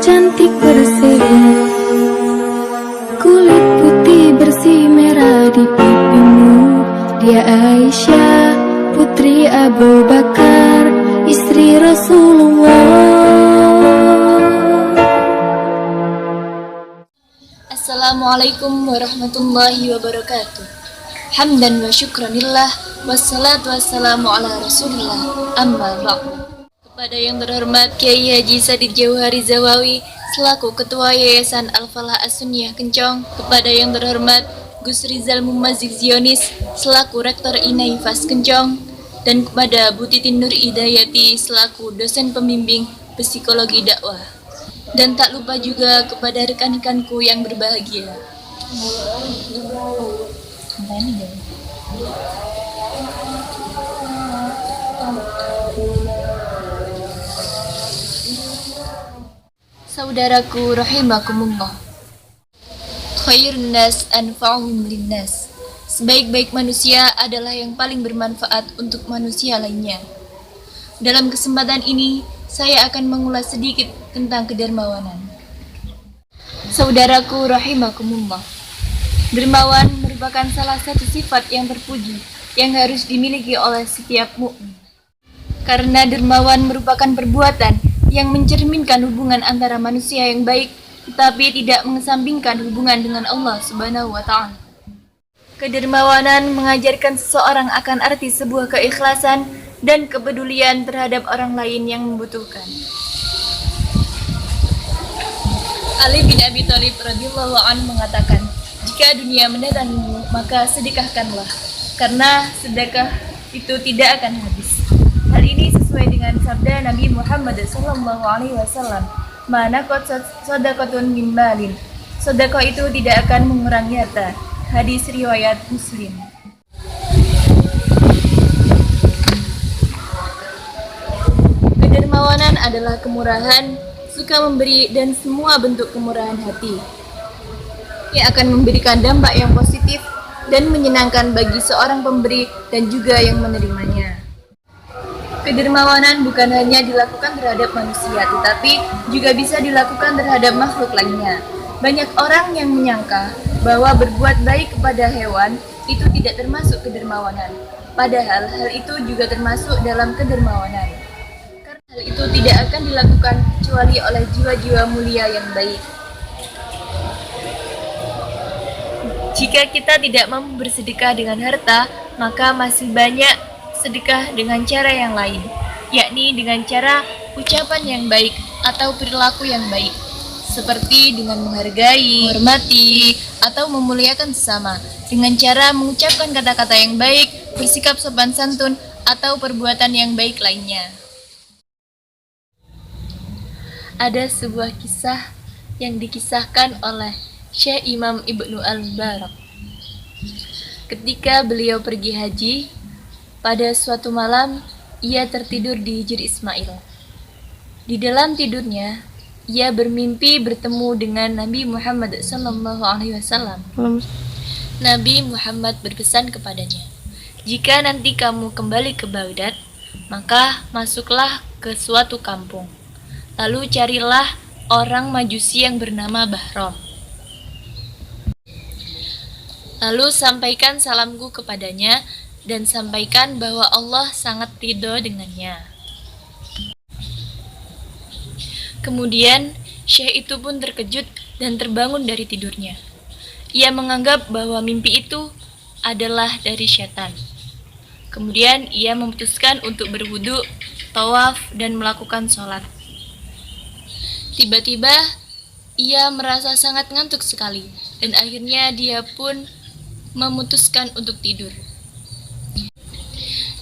cantik berseri, kulit putih bersih merah di pipimu. Dia Aisyah, putri Abu Bakar, istri Rasulullah. Assalamualaikum warahmatullahi wabarakatuh. Hamdan wa syukranillah, wassalatu wassalamu ala rasulillah, amma ba'du. Kepada yang terhormat Kiai Haji Sadid Jauhari Zawawi selaku Ketua Yayasan Al-Falah As-Sunniyah Kencong, kepada yang terhormat Gus Rizal Mumazik Zionis selaku Rektor Inaifas Kencong, dan kepada Bu Titin Nur Hidayati selaku dosen pembimbing psikologi dakwah. Dan tak lupa juga kepada rekan-rekanku yang berbahagia. Saudaraku rahimakumullah. Khairun nas anfa'uhum linnas. Sebaik-baik manusia adalah yang paling bermanfaat untuk manusia lainnya. Dalam kesempatan ini, saya akan mengulas sedikit tentang kedermawanan. Saudaraku rahimakumullah. Dermawan merupakan salah satu sifat yang terpuji yang harus dimiliki oleh setiap mukmin. Karena dermawan merupakan perbuatan yang mencerminkan hubungan antara manusia yang baik, tetapi tidak mengesampingkan hubungan dengan Allah Subhanahu wa Ta'ala. Kedermawanan mengajarkan seseorang akan arti sebuah keikhlasan dan kepedulian terhadap orang lain yang membutuhkan. Ali bin Abi Thalib radhiyallahu anhu mengatakan, jika dunia mendatangimu, maka sedekahkanlah, karena sedekah itu tidak akan habis. Hal ini sesuai dengan sabda Nabi Muhammad SAW, "Manaqat sadaqatun min malin." Sedekah itu tidak akan mengurangi harta. Hadis riwayat Muslim. Kedermawanan adalah kemurahan, suka memberi, dan semua bentuk kemurahan hati yang akan memberikan dampak yang positif dan menyenangkan bagi seorang pemberi dan juga yang menerimanya. Kedermawanan bukan hanya dilakukan terhadap manusia, tetapi juga bisa dilakukan terhadap makhluk lainnya. Banyak orang yang menyangka bahwa berbuat baik kepada hewan itu tidak termasuk kedermawanan, padahal hal itu juga termasuk dalam kedermawanan. Hal itu tidak akan dilakukan kecuali oleh jiwa-jiwa mulia yang baik. Jika kita tidak mampu bersedekah dengan harta, maka masih banyak sedekah dengan cara yang lain, yakni dengan cara ucapan yang baik atau perilaku yang baik, seperti dengan menghargai, menghormati, atau memuliakan sesama, dengan cara mengucapkan kata-kata yang baik, bersikap sopan santun, atau perbuatan yang baik lainnya. Ada sebuah kisah yang dikisahkan oleh Syekh Imam Ibnu Al-Mubarak. Ketika beliau pergi haji, pada suatu malam ia tertidur di Hijr Ismail. Di dalam tidurnya, ia bermimpi bertemu dengan Nabi Muhammad SAW. Nabi Muhammad berpesan kepadanya, "Jika nanti kamu kembali ke Baghdad, maka masuklah ke suatu kampung. Lalu carilah orang Majusi yang bernama Bahram. Lalu sampaikan salamku kepadanya dan sampaikan bahwa Allah sangat ridho dengannya." Kemudian Syekh itu pun terkejut dan terbangun dari tidurnya. Ia menganggap bahwa mimpi itu adalah dari setan. Kemudian ia memutuskan untuk berwudu, tawaf, dan melakukan sholat. Tiba-tiba ia merasa sangat ngantuk sekali dan akhirnya dia pun memutuskan untuk tidur.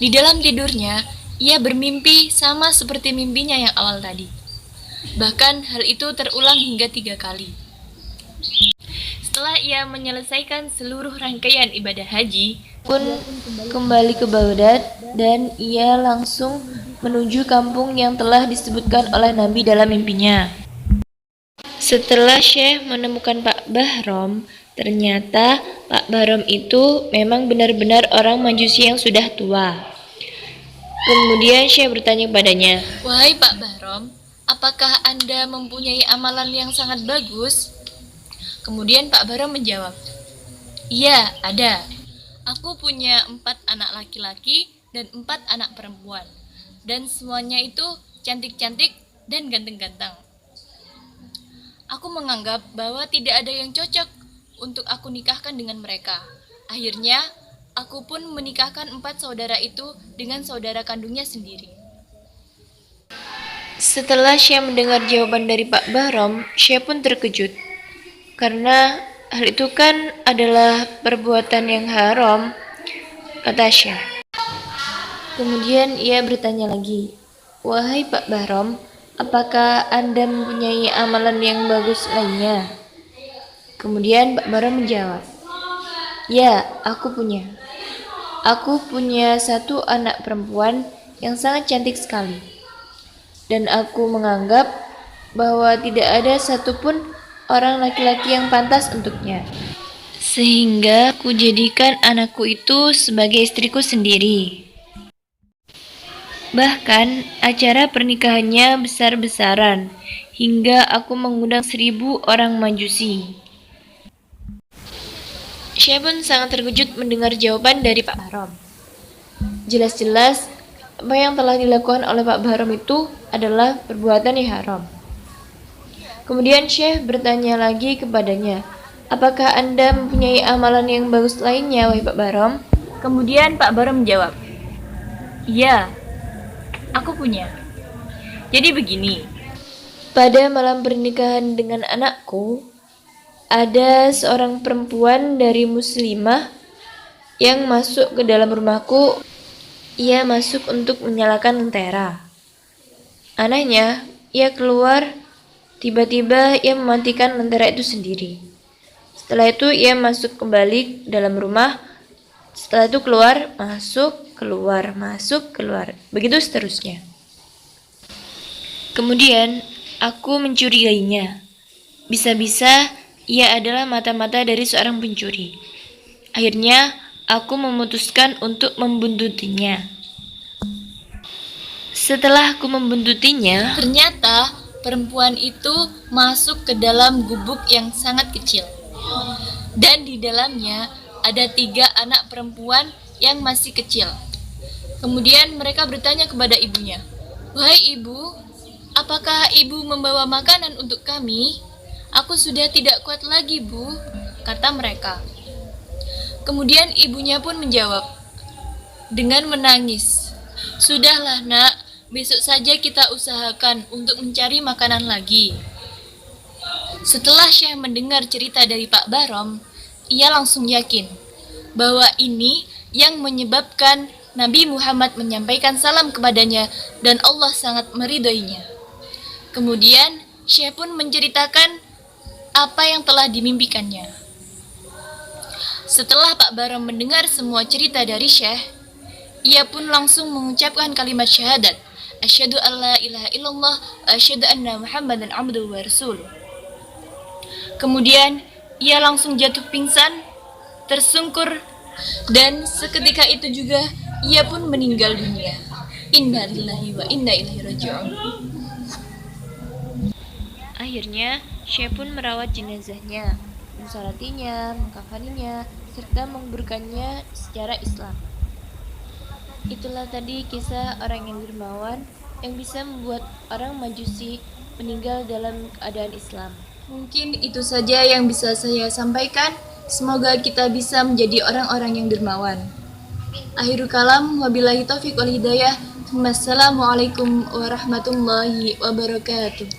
Di dalam tidurnya, ia bermimpi sama seperti mimpinya yang awal tadi. Bahkan hal itu terulang hingga 3 kali. Setelah ia menyelesaikan seluruh rangkaian ibadah haji, pun kembali ke Baghdad dan ia langsung menuju kampung yang telah disebutkan oleh Nabi dalam mimpinya. Setelah Syekh menemukan Pak Bahrom, ternyata Pak Bahrom itu memang benar-benar orang Majusi yang sudah tua. Kemudian Syekh bertanya kepadanya, "Wahai Pak Bahrom, apakah Anda mempunyai amalan yang sangat bagus? Kemudian Pak Barom menjawab, iya, ada. Aku punya 4 anak laki-laki dan 4 anak perempuan. Dan semuanya itu cantik-cantik dan ganteng-ganteng. Aku menganggap bahwa tidak ada yang cocok untuk aku nikahkan dengan mereka. Akhirnya, aku pun menikahkan 4 saudara itu dengan saudara kandungnya sendiri. Setelah Syekh mendengar jawaban dari Pak Barom, Syekh pun terkejut. Karena hal itu kan adalah perbuatan yang haram, kata Syekh. Kemudian ia bertanya lagi, wahai Pak Barom, apakah Anda mempunyai amalan yang bagus lainnya? Kemudian Pak Barom menjawab, ya, aku punya. Aku punya 1 anak perempuan yang sangat cantik sekali. Dan aku menganggap bahwa tidak ada satupun orang laki-laki yang pantas untuknya. Sehingga aku jadikan anakku itu sebagai istriku sendiri. Bahkan acara pernikahannya besar-besaran, hingga aku mengundang 1000 orang Majusi. Syekh pun sangat terkejut mendengar jawaban dari Pak Barom. Jelas-jelas apa yang telah dilakukan oleh Pak Barom itu adalah perbuatan yang haram. Kemudian Syekh bertanya lagi kepadanya, apakah Anda mempunyai amalan yang bagus lainnya, wahai Pak Barom? Kemudian Pak Barom menjawab, iya, aku punya. Jadi begini, pada malam pernikahan dengan anakku, ada seorang perempuan dari muslimah yang masuk ke dalam rumahku. Ia masuk untuk menyalakan lentera. Anehnya, ia keluar, tiba-tiba ia mematikan lentera itu sendiri. Setelah itu ia masuk kembali dalam rumah. Setelah itu keluar, masuk, keluar. Begitu seterusnya. Kemudian aku mencurigainya. Bisa-bisa ia adalah mata-mata dari seorang pencuri. Akhirnya aku memutuskan untuk membuntutinya. Setelah aku membuntutinya, ternyata perempuan itu masuk ke dalam gubuk yang sangat kecil. Dan di dalamnya ada 3 anak perempuan yang masih kecil. Kemudian mereka bertanya kepada ibunya, wahai ibu, apakah ibu membawa makanan untuk kami? Aku sudah tidak kuat lagi, Bu, kata mereka. Kemudian ibunya pun menjawab dengan menangis, sudahlah nak, besok saja kita usahakan untuk mencari makanan lagi. Setelah Syekh mendengar cerita dari Pak Barom, ia langsung yakin bahwa ini yang menyebabkan Nabi Muhammad menyampaikan salam kepadanya dan Allah sangat meridhoinya. Kemudian Syekh pun menceritakan apa yang telah dimimpikannya. Setelah Pak Barom mendengar semua cerita dari Syekh, ia pun langsung mengucapkan kalimat syahadat, asyhadu alla ilaha illallah wa asyhadu anna Muhammadan abduhu wa rasuluh. Kemudian ia langsung jatuh pingsan, tersungkur, dan seketika itu juga ia pun meninggal dunia. Inna lillahi wa inna ilaihi raji'un. Akhirnya Syekh pun merawat jenazahnya, mensolatinya, mengkafaninya, serta menguburkannya secara Islam. Itulah tadi kisah orang yang dermawan yang bisa membuat orang Majusi meninggal dalam keadaan Islam. Mungkin itu saja yang bisa saya sampaikan. Semoga kita bisa menjadi orang-orang yang dermawan. Akhirul kalam, wabillahi taufiq wal hidayah. Wassalamualaikum warahmatullahi wabarakatuh.